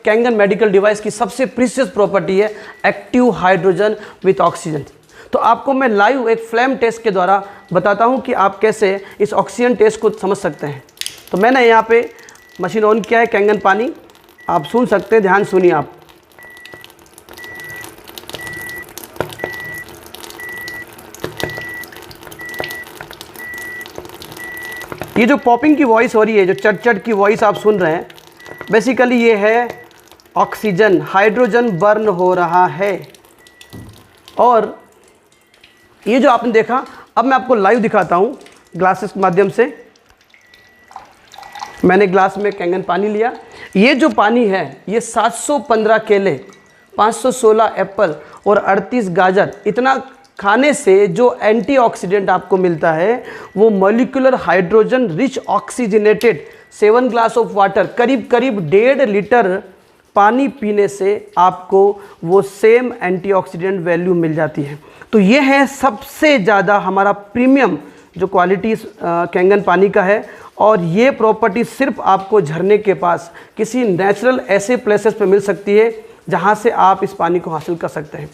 Kangen medical device की सबसे precious property है एक्टिव हाइड्रोजन विथ ऑक्सीजन। तो आपको मैं लाइव एक फ्लेम टेस्ट के द्वारा बताता हूं कि आप कैसे इस ऑक्सीजन टेस्ट को समझ सकते हैं। तो मैंने यहाँ पे मशीन ऑन किया है, कैंगन पानी आप सुन सकते हैं, ध्यान सुनिए आप। ये जो पॉपिंग की वॉइस हो रही है, जो चट चट की वॉइस आप सुन रहे हैं, बेसिकली ये है ऑक्सीजन, हाइड्रोजन बर्न हो रहा है। और ये जो आपने देखा, अब मैं आपको लाइव दिखाता हूँ ग्लासेस के माध्यम से। मैंने ग्लास में कैंगन पानी लिया। ये जो पानी है ये 715 केले, 516 एप्पल और 38 गाजर, इतना खाने से जो एंटीऑक्सीडेंट आपको मिलता है वो molecular hydrogen rich oxygenated 7 glass of water, करीब करीब 1.5 लीटर पानी पीने से आपको वो सेम एंटीऑक्सीडेंट वैल्यू मिल जाती है। तो ये है सबसे ज़्यादा हमारा प्रीमियम जो क्वालिटी कैंगन पानी का है। और ये प्रॉपर्टी सिर्फ आपको झरने के पास किसी नेचुरल ऐसे प्लेसेस पे मिल सकती है जहाँ से आप इस पानी को हासिल कर सकते हैं।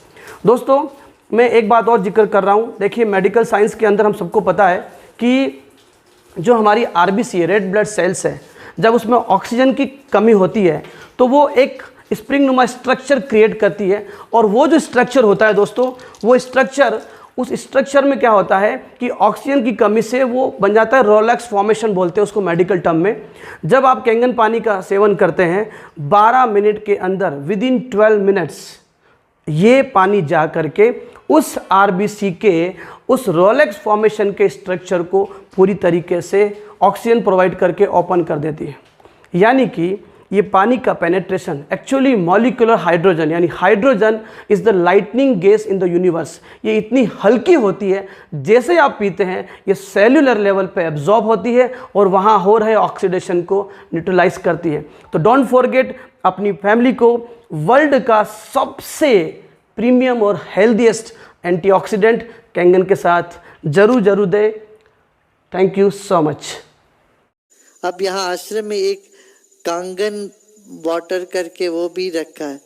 दोस्तों मैं एक बात और जिक्र कर रहा हूँ, देखिए मेडिकल साइंस के अंदर हम सबको पता है कि जो हमारी आरबीसी है, रेड ब्लड सेल्स है, जब उसमें ऑक्सीजन की कमी होती है तो वो एक स्प्रिंग नुमा स्ट्रक्चर क्रिएट करती है। और वो जो स्ट्रक्चर होता है दोस्तों, वो स्ट्रक्चर उस स्ट्रक्चर में क्या होता है कि ऑक्सीजन की कमी से वो बन जाता है रोलेक्स फॉर्मेशन बोलते हैं उसको मेडिकल टर्म में। जब आप कैंगन पानी का सेवन करते हैं 12 मिनट के अंदर विदिन 12 मिनट्स ये पानी जा करके उस आरबीसी के उस रोलेक्स फॉर्मेशन के स्ट्रक्चर को पूरी तरीके से ऑक्सीजन प्रोवाइड करके ओपन कर देती है। यानी कि ये पानी का पेनेट्रेशन एक्चुअली मॉलिक्यूलर हाइड्रोजन, यानी hydrogen is the lightning gas in the universe, ये इतनी हल्की होती है जैसे आप पीते हैं ये सेल्यूलर लेवल पे एब्जॉर्ब होती है और वहाँ हो रहे ऑक्सीडेशन को न्यूट्रलाइज करती है। तो डोंट फॉरगेट अपनी फैमिली को वर्ल्ड का सबसे प्रीमियम और हेल्दीएस्ट एंटीऑक्सीडेंट कैंगन के साथ जरूर दे। Thank you so much. अब यहाँ आश्रम में एक कांगन वाटर करके वो भी रखा है,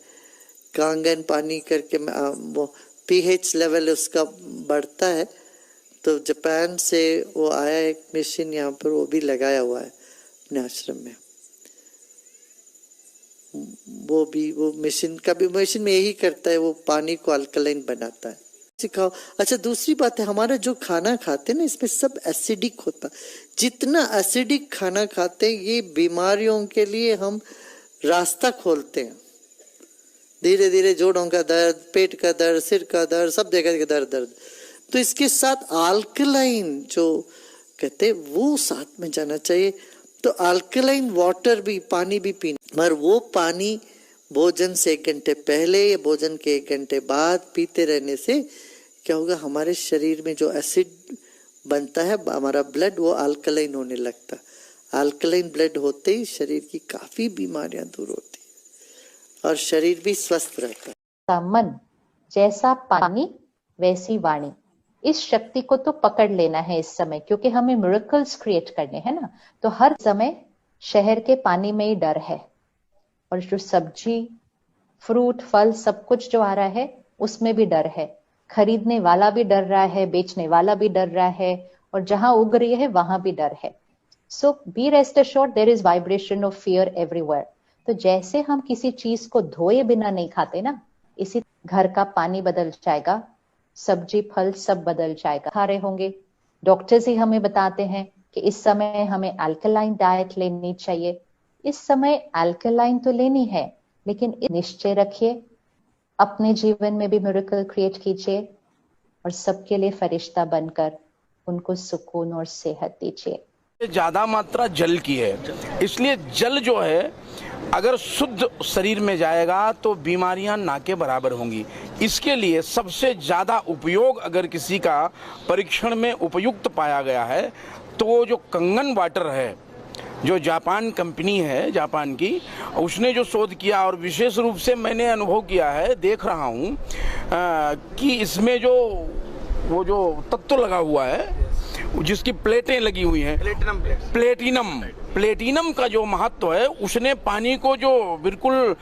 कांगन पानी करके वो पीएच लेवल उसका बढ़ता है, तो जापान से वो आया एक मशीन यहाँ पर, वो भी लगाया हुआ है अपने आश्रम में। वो मशीन में यही करता है, वो पानी को अल्कलाइन बनाता है। सिखाओ। अच्छा, दूसरी बात है, हमारा जो खाना खाते हैं ना इसमें सब एसिडिक होता, जितना एसिडिक खाना खाते हैं ये बीमारियों के लिए हम रास्ता खोलते हैं। धीरे धीरे जोड़ों का दर्द, पेट का दर्द, सिर का दर्द, सब जगह का दर्द। तो इसके साथ अल्कलाइन जो कहते हैं वो साथ में जाना चाहिए। तो अल्कलाइन वाटर भी, पानी भी पीना, मगर वो पानी भोजन से 1 घंटे पहले या भोजन के 1 घंटे बाद पीते रहने से क्या होगा, हमारे शरीर में जो एसिड बनता है, हमारा ब्लड वो अल्कलाइन होने लगता। अल्कलाइन ब्लड होते ही शरीर की काफी बीमारियां दूर होती है और शरीर भी स्वस्थ रहता है। मन जैसा पानी वैसी वाणी, इस शक्ति को तो पकड़ लेना है इस समय, क्योंकि हमें मिरेकल्स क्रिएट करने हैं ना। तो हर समय शहर के पानी में ही डर है, और जो सब्जी, फ्रूट, फल सब कुछ जो आ रहा है उसमें भी डर है। खरीदने वाला भी डर रहा है, बेचने वाला भी डर रहा है, और जहां उग रही है वहां भी डर है। So be rest assured, there is vibration of fear everywhere. तो जैसे हम किसी चीज को धोए बिना नहीं खाते ना, इसी घर का पानी बदल जाएगा, सब्जी फल सब बदल जाएगा। खा रहे होंगे, डॉक्टर्स ही हमें बताते हैं कि इस समय हमें अल्कलाइन डाइट लेनी चाहिए। इस समय अल्कलाइन तो लेनी है, लेकिन निश्चय रखिए अपने जीवन में भी मिरेकल क्रिएट कीजिए और सबके लिए फरिश्ता बनकर उनको सुकून और सेहत दीजिए। ज्यादा मात्रा जल की है, इसलिए जल जो है अगर शुद्ध शरीर में जाएगा तो बीमारियां ना के बराबर होंगी। इसके लिए सबसे ज्यादा उपयोग अगर किसी का परीक्षण में उपयुक्त पाया गया है तो वो जो कंगन वाटर है, जो जापान कंपनी है, जापान की, उसने जो शोध किया, और विशेष रूप से मैंने अनुभव किया है, देख रहा हूँ कि इसमें जो वो जो तत्व लगा हुआ है, जिसकी प्लेटें लगी हुई हैं, प्लेटिनम का जो महत्व है, उसने पानी को जो बिल्कुल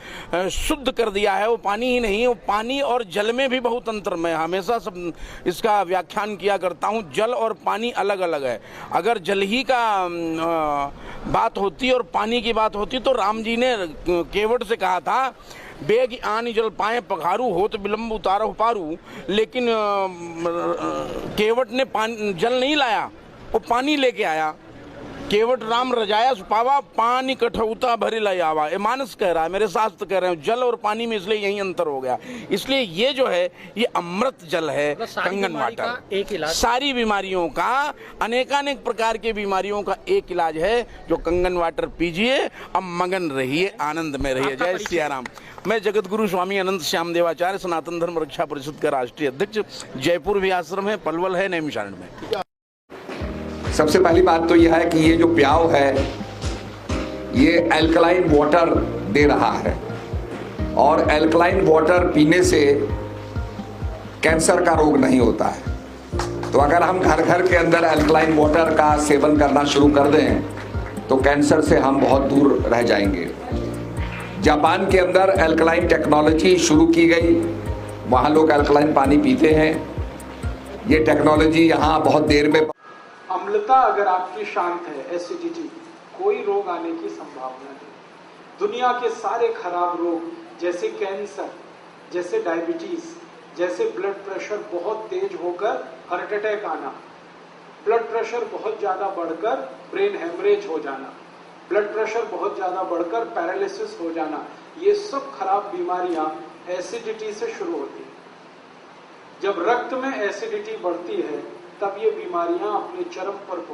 शुद्ध कर दिया है। वो पानी ही नहीं, वो पानी और जल में भी बहुत अंतर। मैं हमेशा सब इसका व्याख्यान किया करता हूँ, जल और पानी अलग अलग है। अगर जल ही का बात होती और पानी की बात होती तो राम जी ने केवट से कहा था, बेग आनी जल पाए पखारू हो तो विलम्ब उतारो पारू, लेकिन केवट ने जल नहीं लाया, वो पानी लेके आया। केवट राम रजाया सुपावा, पानी कठौता भरी लाई आवा। ये मानस कह रहा है, मेरे शास्त्र कह रहे हैं, जल और पानी में, इसलिए यही अंतर हो गया। इसलिए ये जो है ये अमृत जल है, कंगन वाटर। एक इलाज, सारी बीमारियों का, अनेकानेक प्रकार के बीमारियों का एक इलाज है, जो कंगन वाटर पीजिए, अब मगन रहिए, आनंद में रहिए। जय सिया राम। मैं जगत गुरु स्वामी अनंत श्याम देवाचार्य, सनातन धर्म रक्षा परिषद का राष्ट्रीय अध्यक्ष। जयपुर भी आश्रम है, पलवल है, नैमिषारण्य में। सबसे पहली बात तो यह है कि ये जो प्याव है ये एल्कलाइन वाटर दे रहा है, और एल्कलाइन वाटर पीने से कैंसर का रोग नहीं होता है। तो अगर हम घर घर के अंदर एल्कलाइन वाटर का सेवन करना शुरू कर दें तो कैंसर से हम बहुत दूर रह जाएंगे। जापान के अंदर एल्कलाइन टेक्नोलॉजी शुरू की गई, वहाँ लोग एल्कलाइन पानी पीते हैं। ये टेक्नोलॉजी यहाँ बहुत देर में, अम्लता अगर आपकी शांत है, एसिडिटी, कोई रोग आने की संभावना नहीं। दुनिया के सारे खराब रोग जैसे कैंसर, जैसे डायबिटीज, जैसे ब्लड प्रेशर बहुत तेज होकर हार्ट अटैक आना, ब्लड प्रेशर बहुत ज्यादा बढ़कर ब्रेन हेमरेज हो जाना, ब्लड प्रेशर बहुत ज्यादा बढ़कर पैरालिसिस हो जाना, ये सब खराब बीमारियां एसिडिटी से शुरू होती है। जब रक्त में एसिडिटी बढ़ती है तब ये बीमारियां अपने चरम पर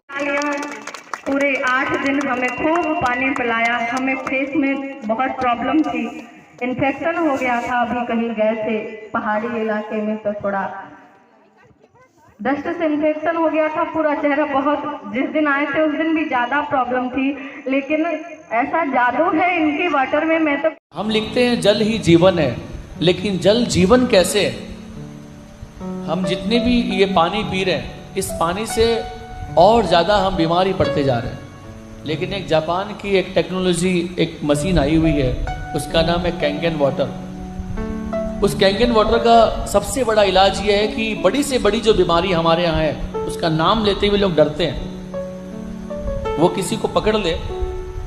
पूरे 8 दिन हमें खूब पानी पिलाया। हमें फेस में बहुत प्रॉब्लम थी, इन्फेक्शन हो गया था। अभी कहीं गए थे पहाड़ी इलाके में तो थोड़ा डस्ट से इन्फेक्शन हो गया था, पूरा चेहरा बहुत, जिस दिन आए थे उस दिन भी ज़्यादा प्रॉब्लम थी। लेकिन ऐसा जादू है इनके वाटर में। मैं तो हम लिखते हैं जल ही जीवन है, लेकिन जल जीवन कैसे है? हम जितने भी ये पानी पी रहे हैं, इस पानी से और ज़्यादा हम बीमारी पड़ते जा रहे हैं। लेकिन एक जापान की एक टेक्नोलॉजी, एक मशीन आई हुई है, उसका नाम है कैंगन वाटर। उस कैंगन वाटर का सबसे बड़ा इलाज ये है कि बड़ी से बड़ी जो बीमारी हमारे यहाँ है, उसका नाम लेते हुए लोग डरते हैं। वो किसी को पकड़ ले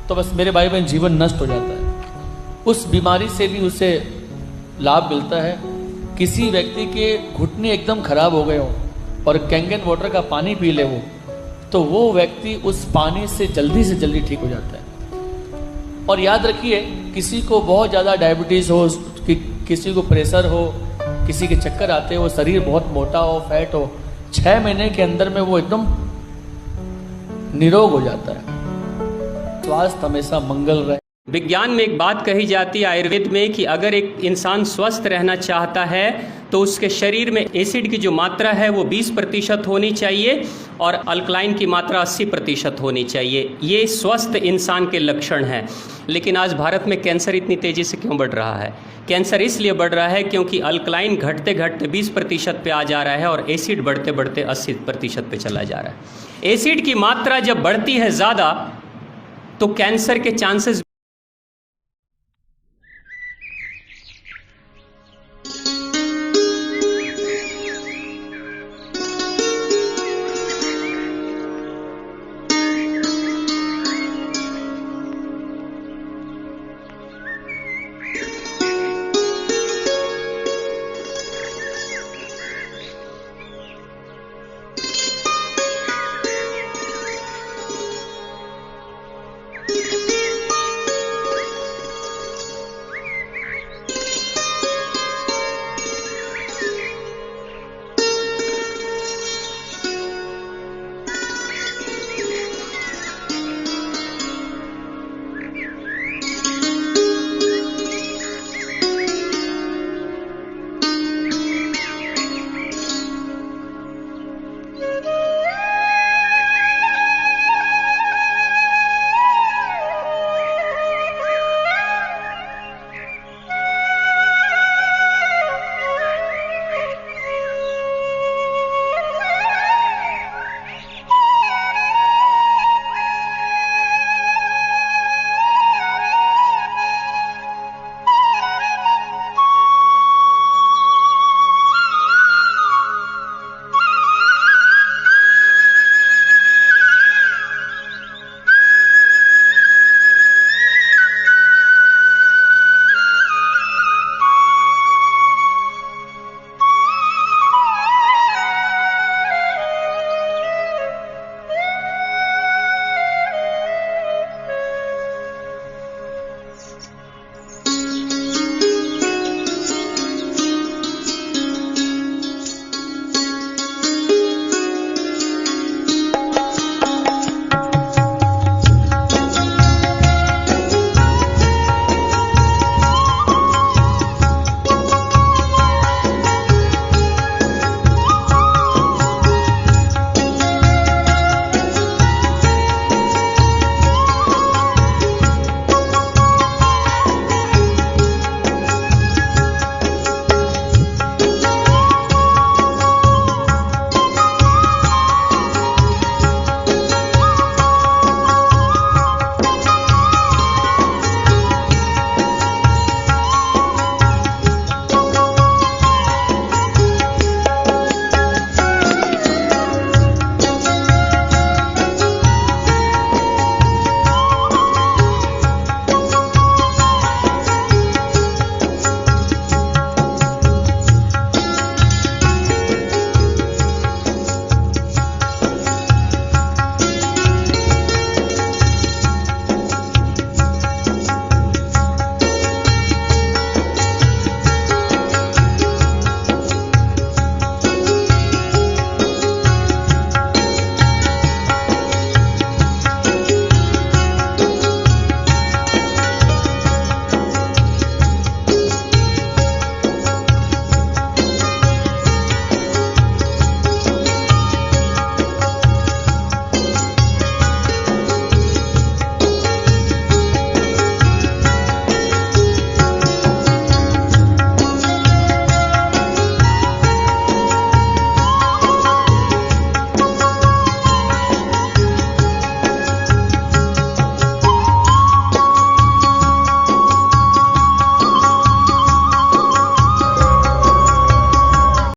तो बस मेरे भाई बहन जीवन नष्ट हो जाता है। उस बीमारी से भी उसे लाभ मिलता है। किसी व्यक्ति के घुटने एकदम खराब हो गए हो और कैंगन वाटर का पानी पी ले तो वो व्यक्ति उस पानी से जल्दी ठीक हो जाता है। और याद रखिए, किसी को बहुत ज़्यादा डायबिटीज़ हो, किसी को प्रेशर हो, किसी के चक्कर आते हो, शरीर बहुत मोटा हो, फैट हो, 6 महीने के अंदर में वो एकदम निरोग हो जाता है। स्वास्थ्य हमेशा मंगल रहे। विज्ञान में एक बात कही जाती है आयुर्वेद में कि अगर एक इंसान स्वस्थ रहना चाहता है तो उसके शरीर में एसिड की जो मात्रा है वो 20% होनी चाहिए और अल्कलाइन की मात्रा 80% होनी चाहिए। ये स्वस्थ इंसान के लक्षण हैं। लेकिन आज भारत में कैंसर इतनी तेज़ी से क्यों बढ़ रहा है? कैंसर इसलिए बढ़ रहा है क्योंकि अल्कलाइन घटते घटते 20% पे आ जा रहा है और एसिड बढ़ते बढ़ते 80% पे चला जा रहा है। एसिड की मात्रा जब बढ़ती है ज़्यादा तो कैंसर के चांसेस